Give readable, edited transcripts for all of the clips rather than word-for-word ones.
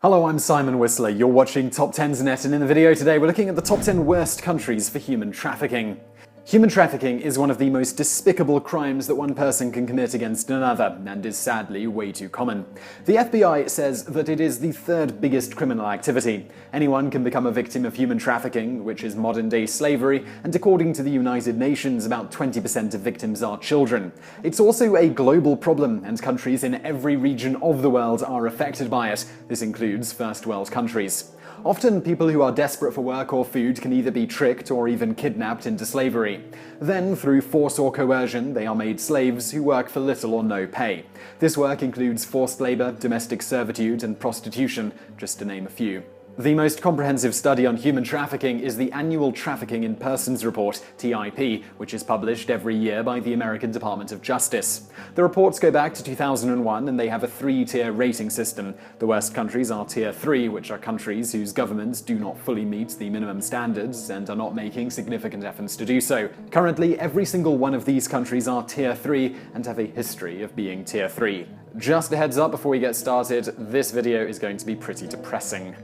Hello, I'm Simon Whistler. You're watching TopTenzNet, and in the video today we're looking at the top 10 worst countries for human trafficking. Human trafficking is one of the most despicable crimes that one person can commit against another, and is sadly way too common. The FBI says that it is the third biggest criminal activity. Anyone can become a victim of human trafficking, which is modern-day slavery, and according to the United Nations, about 20% of victims are children. It's also a global problem, and countries in every region of the world are affected by it. This includes first world countries. Often, people who are desperate for work or food can either be tricked or even kidnapped into slavery. Then, through force or coercion, they are made slaves who work for little or no pay. This work includes forced labor, domestic servitude, and prostitution, just to name a few. The most comprehensive study on human trafficking is the Annual Trafficking in Persons Report, TIP, which is published every year by the American Department of Justice. The reports go back to 2001, and they have a three-tier rating system. The worst countries are Tier 3, which are countries whose governments do not fully meet the minimum standards and are not making significant efforts to do so. Currently, every single one of these countries are Tier 3 and have a history of being Tier 3. Just a heads up before we get started, this video is going to be pretty depressing.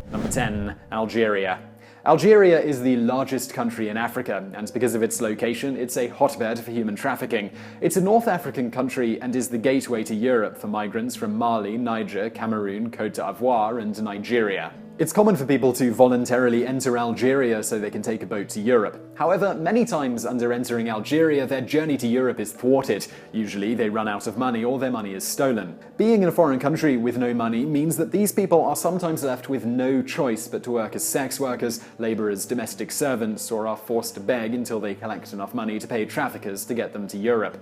Number 10. Algeria. Algeria is the largest country in Africa, and because of its location, it's a hotbed for human trafficking. It's a North African country and is the gateway to Europe for migrants from Mali, Niger, Cameroon, Côte d'Ivoire, and Nigeria. It's common for people to voluntarily enter Algeria so they can take a boat to Europe. However, many times under entering Algeria, their journey to Europe is thwarted. Usually, they run out of money or their money is stolen. Being in a foreign country with no money means that these people are sometimes left with no choice but to work as sex workers, labor as domestic servants, or are forced to beg until they collect enough money to pay traffickers to get them to Europe.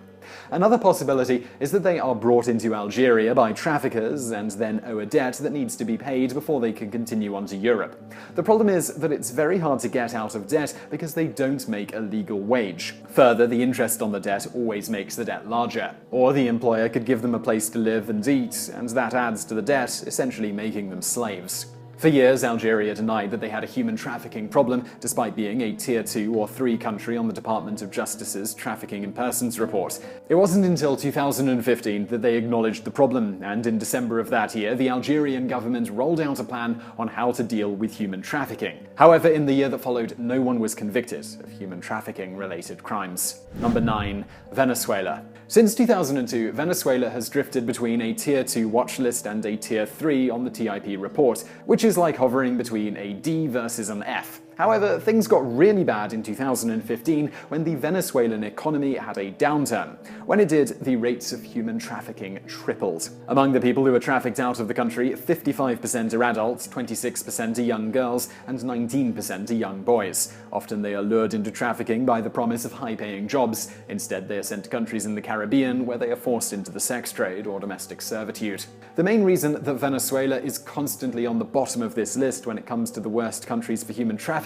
Another possibility is that they are brought into Algeria by traffickers and then owe a debt that needs to be paid before they can continue on to Europe. The problem is that it's very hard to get out of debt because they don't make a legal wage. Further, the interest on the debt always makes the debt larger. Or the employer could give them a place to live and eat, and that adds to the debt, essentially making them slaves. For years, Algeria denied that they had a human trafficking problem, despite being a Tier 2 or 3 country on the Department of Justice's Trafficking in Persons report. It wasn't until 2015 that they acknowledged the problem, and in December of that year, the Algerian government rolled out a plan on how to deal with human trafficking. However, in the year that followed, no one was convicted of human trafficking-related crimes. Number 9. Venezuela. Since 2002, Venezuela has drifted between a Tier 2 watch list and a Tier 3 on the TIP report, which is like hovering between a D versus an F. However, things got really bad in 2015 when the Venezuelan economy had a downturn. When it did, the rates of human trafficking tripled. Among the people who are trafficked out of the country, 55% are adults, 26% are young girls, and 19% are young boys. Often they are lured into trafficking by the promise of high-paying jobs. Instead, they are sent to countries in the Caribbean where they are forced into the sex trade or domestic servitude. The main reason that Venezuela is constantly on the bottom of this list when it comes to the worst countries for human trafficking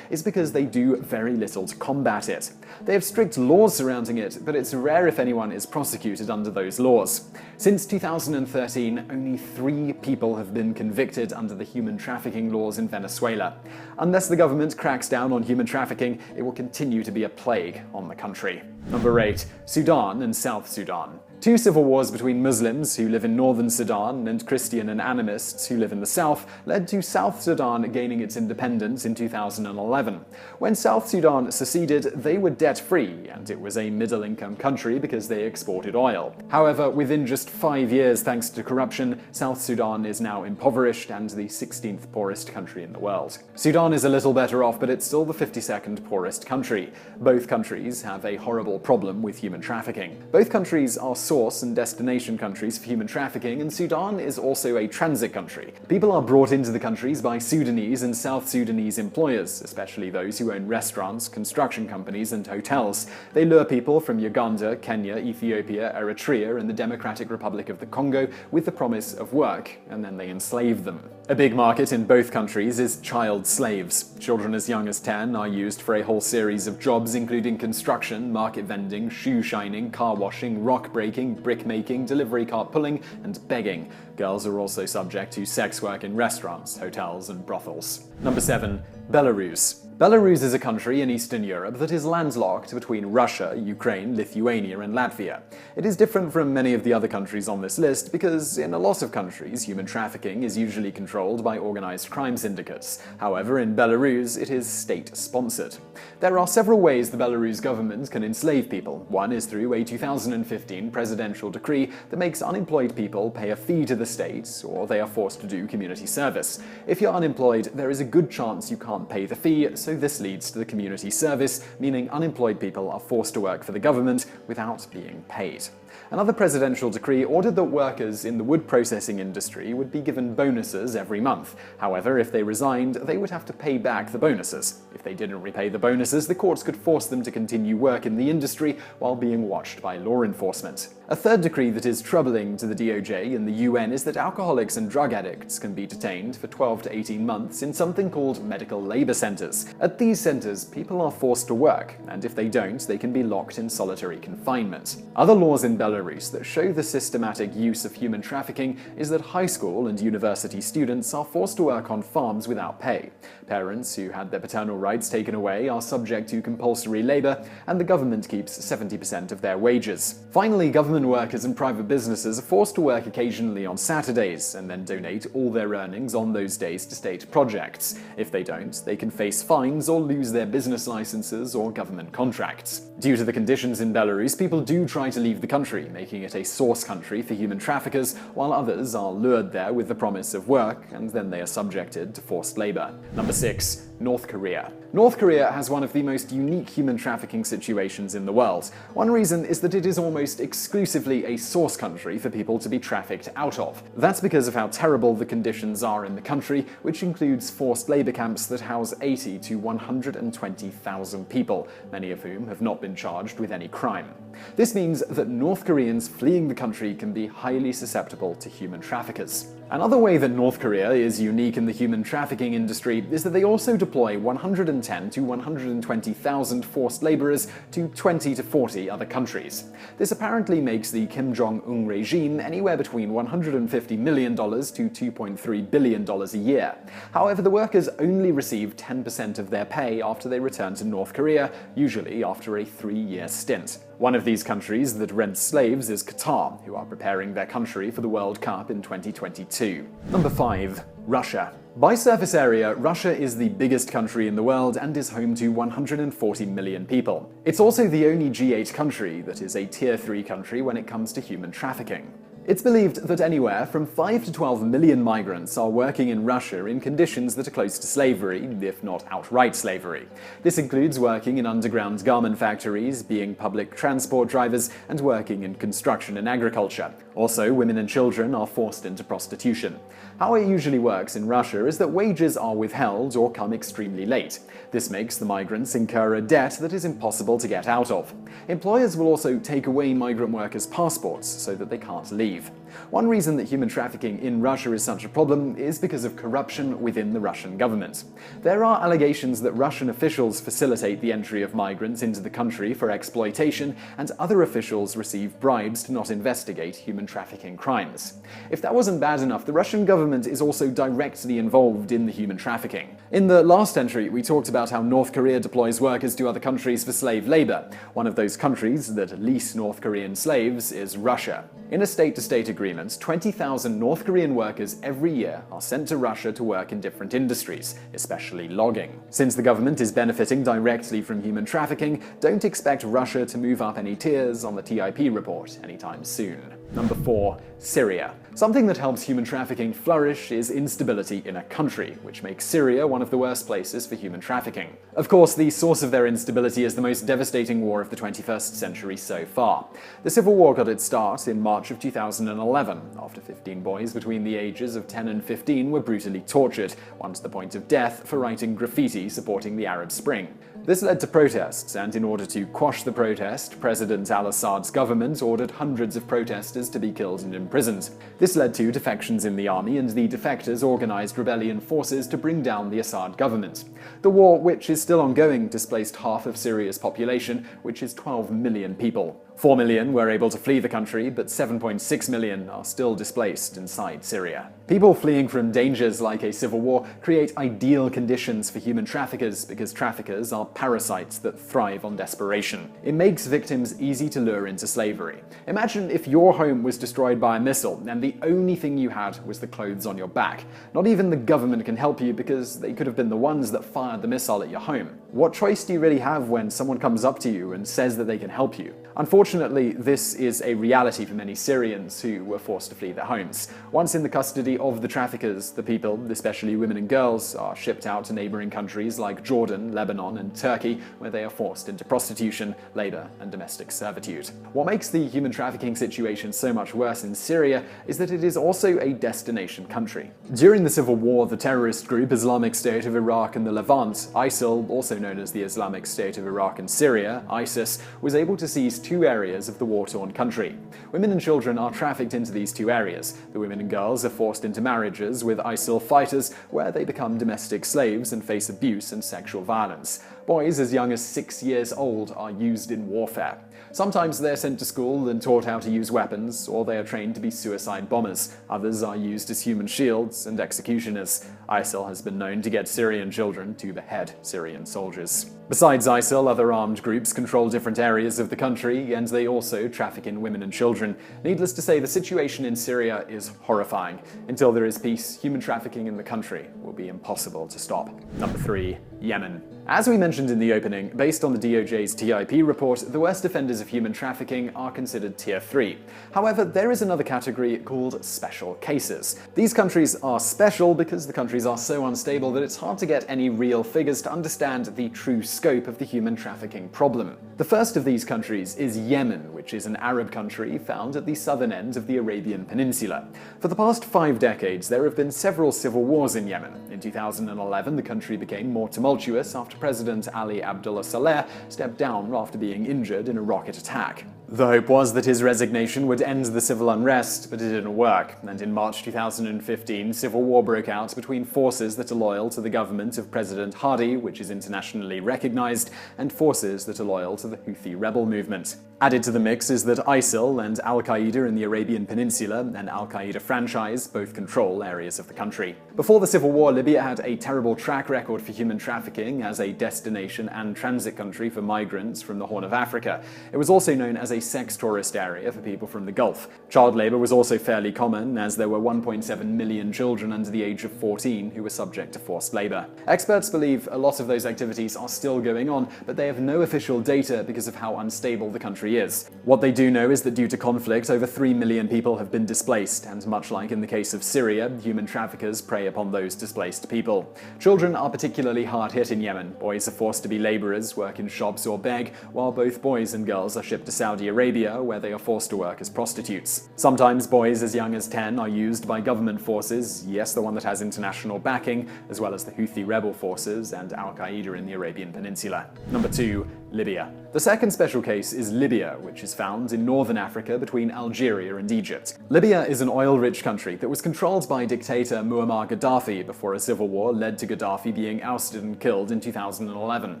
is because they do very little to combat it. They have strict laws surrounding it, but it's rare if anyone is prosecuted under those laws. Since 2013, only 3 people have been convicted under the human trafficking laws in Venezuela. Unless the government cracks down on human trafficking, it will continue to be a plague on the country. Number 8. Sudan and South Sudan. 2 civil wars between Muslims who live in northern Sudan and Christian and animists who live in the south led to South Sudan gaining its independence in 2011. When South Sudan seceded, they were debt-free, and it was a middle-income country because they exported oil. However, within just 5 years, thanks to corruption, South Sudan is now impoverished and the 16th poorest country in the world. Sudan is a little better off, but it's still the 52nd poorest country. Both countries have a horrible problem with human trafficking. Both countries are source and destination countries for human trafficking, and Sudan is also a transit country. People are brought into the countries by Sudanese and South Sudanese employers, especially those who own restaurants, construction companies, and hotels. They lure people from Uganda, Kenya, Ethiopia, Eritrea, and the Democratic Republic of the Congo with the promise of work, and then they enslave them. A big market in both countries is child slaves. Children as young as 10 are used for a whole series of jobs, including construction, market vending, shoe shining, car washing, rock breaking, brick making, delivery cart pulling, and begging. Girls are also subject to sex work in restaurants, hotels, and brothels. Number 7. Belarus. Belarus is a country in Eastern Europe that is landlocked between Russia, Ukraine, Lithuania, and Latvia. It is different from many of the other countries on this list because in a lot of countries, human trafficking is usually controlled by organized crime syndicates. However, in Belarus, it is state-sponsored. There are several ways the Belarus government can enslave people. One is through a 2015 presidential decree that makes unemployed people pay a fee to the state, or they are forced to do community service. If you're unemployed, there is a good chance you can't pay the fee, so this leads to the community service, meaning unemployed people are forced to work for the government without being paid. Another presidential decree ordered that workers in the wood processing industry would be given bonuses every month. However, if they resigned, they would have to pay back the bonuses. If they didn't repay the bonuses, the courts could force them to continue work in the industry while being watched by law enforcement. A third decree that is troubling to the DOJ and the UN is that alcoholics and drug addicts can be detained for 12 to 18 months in something called medical labor centers. At these centers, people are forced to work, and if they don't, they can be locked in solitary confinement. Other laws in Belarus that show the systematic use of human trafficking is that high school and university students are forced to work on farms without pay. Parents who had their paternal rights taken away are subject to compulsory labor, and the government keeps 70% of their wages. Finally, government workers and private businesses are forced to work occasionally on Saturdays and then donate all their earnings on those days to state projects. If they don't, they can face fines or lose their business licenses or government contracts. Due to the conditions in Belarus, people do try to leave the country, making it a source country for human traffickers, while others are lured there with the promise of work, and then they are subjected to forced labor. Number 6. North Korea. North Korea has one of the most unique human trafficking situations in the world. One reason is that it is almost exclusively a source country for people to be trafficked out of. That's because of how terrible the conditions are in the country, which includes forced labor camps that house 80 to 120,000 people, many of whom have not been charged with any crime. This means that North Koreans fleeing the country can be highly susceptible to human traffickers. Another way that North Korea is unique in the human trafficking industry is that they also deploy 110 to 120,000 forced laborers to 20 to 40 other countries. This apparently makes the Kim Jong-un regime anywhere between $150 million to $2.3 billion a year. However, the workers only receive 10% of their pay after they return to North Korea, usually after a 3-year stint. One of these countries that rents slaves is Qatar, who are preparing their country for the World Cup in 2022. Number 5. Russia. By surface area, Russia is the biggest country in the world and is home to 140 million people. It's also the only G8 country that is a Tier 3 country when it comes to human trafficking. It's believed that anywhere from 5 to 12 million migrants are working in Russia in conditions that are close to slavery, if not outright slavery. This includes working in underground garment factories, being public transport drivers, and working in construction and agriculture. Also, women and children are forced into prostitution. How it usually works in Russia is that wages are withheld or come extremely late. This makes the migrants incur a debt that is impossible to get out of. Employers will also take away migrant workers' passports so that they can't leave. One reason that human trafficking in Russia is such a problem is because of corruption within the Russian government. There are allegations that Russian officials facilitate the entry of migrants into the country for exploitation, and other officials receive bribes to not investigate human trafficking crimes. If that wasn't bad enough, the Russian government is also directly involved in the human trafficking. In the last entry, we talked about how North Korea deploys workers to other countries for slave labor. One of those countries that lease North Korean slaves is Russia. In a state-to-state agreement, 20,000 North Korean workers every year are sent to Russia to work in different industries, especially logging. Since the government is benefiting directly from human trafficking, don't expect Russia to move up any tiers on the TIP report anytime soon. Number 4. Syria. Something that helps human trafficking flourish is instability in a country, which makes Syria one of the worst places for human trafficking. Of course, the source of their instability is the most devastating war of the 21st century so far. The civil war got its start in March of 2011, after 15 boys between the ages of 10 and 15 were brutally tortured, one to the point of death, for writing graffiti supporting the Arab Spring. This led to protests, and in order to quash the protest, President al-Assad's government ordered hundreds of protesters to be killed and imprisoned. This led to defections in the army, and the defectors organized rebellion forces to bring down the Assad government. The war, which is still ongoing, displaced half of Syria's population, which is 12 million people. 4 million were able to flee the country, but 7.6 million are still displaced inside Syria. People fleeing from dangers like a civil war create ideal conditions for human traffickers because traffickers are parasites that thrive on desperation. It makes victims easy to lure into slavery. Imagine if your home was destroyed by a missile and the only thing you had was the clothes on your back. Not even the government can help you because they could have been the ones that fired the missile at your home. What choice do you really have when someone comes up to you and says that they can help you? Unfortunately, this is a reality for many Syrians who were forced to flee their homes. Once in the custody of the traffickers, the people, especially women and girls, are shipped out to neighboring countries like Jordan, Lebanon, and Turkey, where they are forced into prostitution, labor, and domestic servitude. What makes the human trafficking situation so much worse in Syria is that it is also a destination country. During the civil war, the terrorist group Islamic State of Iraq and the Levant, ISIL, also known as the Islamic State of Iraq and Syria, ISIS, was able to seize 2 areas of the war-torn country. Women and children are trafficked into these 2 areas. The women and girls are forced into marriages with ISIL fighters, where they become domestic slaves and face abuse and sexual violence. Boys as young as 6 years old are used in warfare. Sometimes they're sent to school and taught how to use weapons, or they are trained to be suicide bombers. Others are used as human shields and executioners. ISIL has been known to get Syrian children to behead Syrian soldiers. Besides ISIL, other armed groups control different areas of the country, and they also traffic in women and children. Needless to say, the situation in Syria is horrifying. Until there is peace, human trafficking in the country will be impossible to stop. Number 3. Yemen. As we mentioned in the opening, based on the DOJ's TIP report, the worst offenders of human trafficking are considered Tier 3. However, there is another category called special cases. These countries are special because the countries are so unstable that it's hard to get any real figures to understand the true scope of the human trafficking problem. The first of these countries is Yemen, which is an Arab country found at the southern end of the Arabian Peninsula. For the past 5 decades, there have been several civil wars in Yemen. In 2011, the country became more tumultuous after President Ali Abdullah Saleh stepped down after being injured in a rocket attack. The hope was that his resignation would end the civil unrest, but it didn't work, and in March 2015, civil war broke out between forces that are loyal to the government of President Hadi, which is internationally recognized, and forces that are loyal to the Houthi rebel movement. Added to the mix is that ISIL and Al-Qaeda in the Arabian Peninsula, an Al-Qaeda franchise, both control areas of the country. Before the civil war, Libya had a terrible track record for human trafficking as a destination and transit country for migrants from the Horn of Africa. It was also known as a sex tourist area for people from the Gulf. Child labor was also fairly common, as there were 1.7 million children under the age of 14 who were subject to forced labor. Experts believe a lot of those activities are still going on, but they have no official data because of how unstable the country is. What they do know is that due to conflict, over 3 million people have been displaced, and much like in the case of Syria, human traffickers prey upon those displaced people. Children are particularly hard hit in Yemen. Boys are forced to be laborers, work in shops or beg, while both boys and girls are shipped to Saudi Arabia, where they are forced to work as prostitutes. Sometimes boys as young as 10 are used by government forces, yes, the one that has international backing, as well as the Houthi rebel forces and Al-Qaeda in the Arabian Peninsula. Number 2. Libya. The second special case is Libya, which is found in northern Africa between Algeria and Egypt. Libya is an oil-rich country that was controlled by dictator Muammar Gaddafi before a civil war led to Gaddafi being ousted and killed in 2011.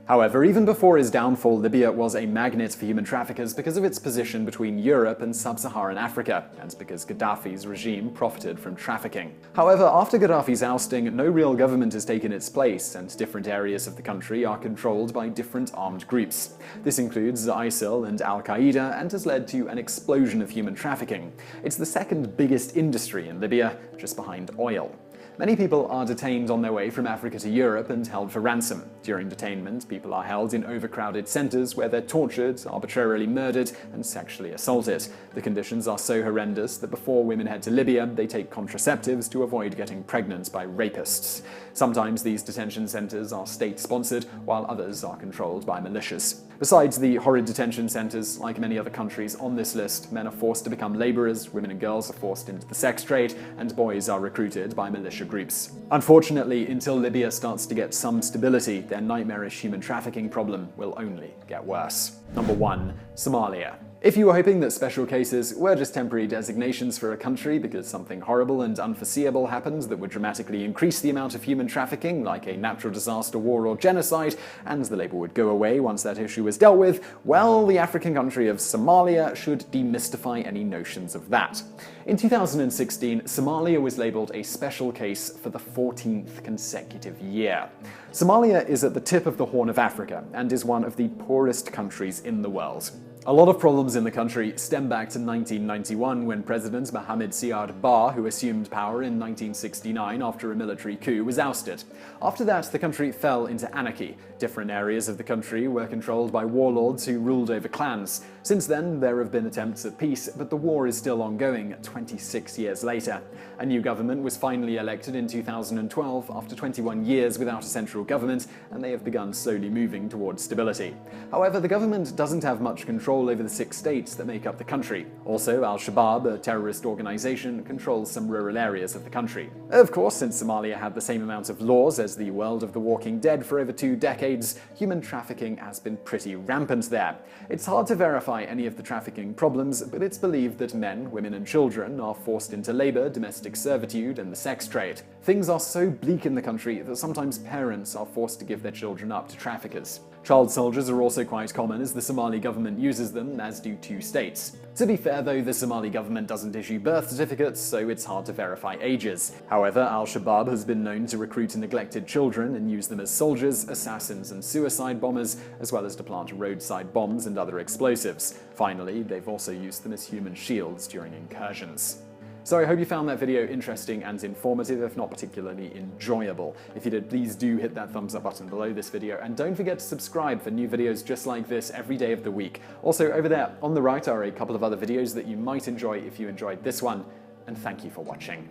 However, even before his downfall, Libya was a magnet for human traffickers because of its position between Europe and sub-Saharan Africa, and because Gaddafi's regime profited from trafficking. However, after Gaddafi's ousting, no real government has taken its place, and different areas of the country are controlled by different armed groups. This includes ISIL and Al-Qaeda, and has led to an explosion of human trafficking. It's the second biggest industry in Libya, just behind oil. Many people are detained on their way from Africa to Europe and held for ransom. During detainment, people are held in overcrowded centers where they're tortured, arbitrarily murdered, and sexually assaulted. The conditions are so horrendous that before women head to Libya, they take contraceptives to avoid getting pregnant by rapists. Sometimes these detention centers are state-sponsored, while others are controlled by militias. Besides the horrid detention centers, like many other countries on this list, men are forced to become laborers, women and girls are forced into the sex trade, and boys are recruited by militia groups. Unfortunately, until Libya starts to get some stability, their nightmarish human trafficking problem will only get worse. Number 1. Somalia. If you were hoping that special cases were just temporary designations for a country because something horrible and unforeseeable happened that would dramatically increase the amount of human trafficking, like a natural disaster, war, or genocide, and the label would go away once that issue was dealt with, well, the African country of Somalia should demystify any notions of that. In 2016, Somalia was labeled a special case for the 14th consecutive year. Somalia is at the tip of the Horn of Africa and is one of the poorest countries in the world. A lot of problems in the country stem back to 1991 when President Mohamed Siad Barre, who assumed power in 1969 after a military coup, was ousted. After that, the country fell into anarchy. Different areas of the country were controlled by warlords who ruled over clans. Since then, there have been attempts at peace, but the war is still ongoing 26 years later. A new government was finally elected in 2012 after 21 years without a central government, and they have begun slowly moving towards stability. However, the government doesn't have much control over the 6 states that make up the country. Also, Al-Shabaab, a terrorist organization, controls some rural areas of the country. Of course, since Somalia had the same amount of laws as the world of The Walking Dead for over 2 decades, human trafficking has been pretty rampant there. It's hard to verify any of the trafficking problems, but it's believed that men, women, and children are forced into labor, domestic servitude, and the sex trade. Things are so bleak in the country that sometimes parents are forced to give their children up to traffickers. Child soldiers are also quite common, as the Somali government uses them, as do 2 states. To be fair though, the Somali government doesn't issue birth certificates, so it's hard to verify ages. However, Al-Shabaab has been known to recruit neglected children and use them as soldiers, assassins, and suicide bombers, as well as to plant roadside bombs and other explosives. Finally, they've also used them as human shields during incursions. So I hope you found that video interesting and informative, if not particularly enjoyable. If you did, please do hit that thumbs up button below this video, and don't forget to subscribe for new videos just like this every day of the week. Also, over there on the right are a couple of other videos that you might enjoy if you enjoyed this one, and thank you for watching.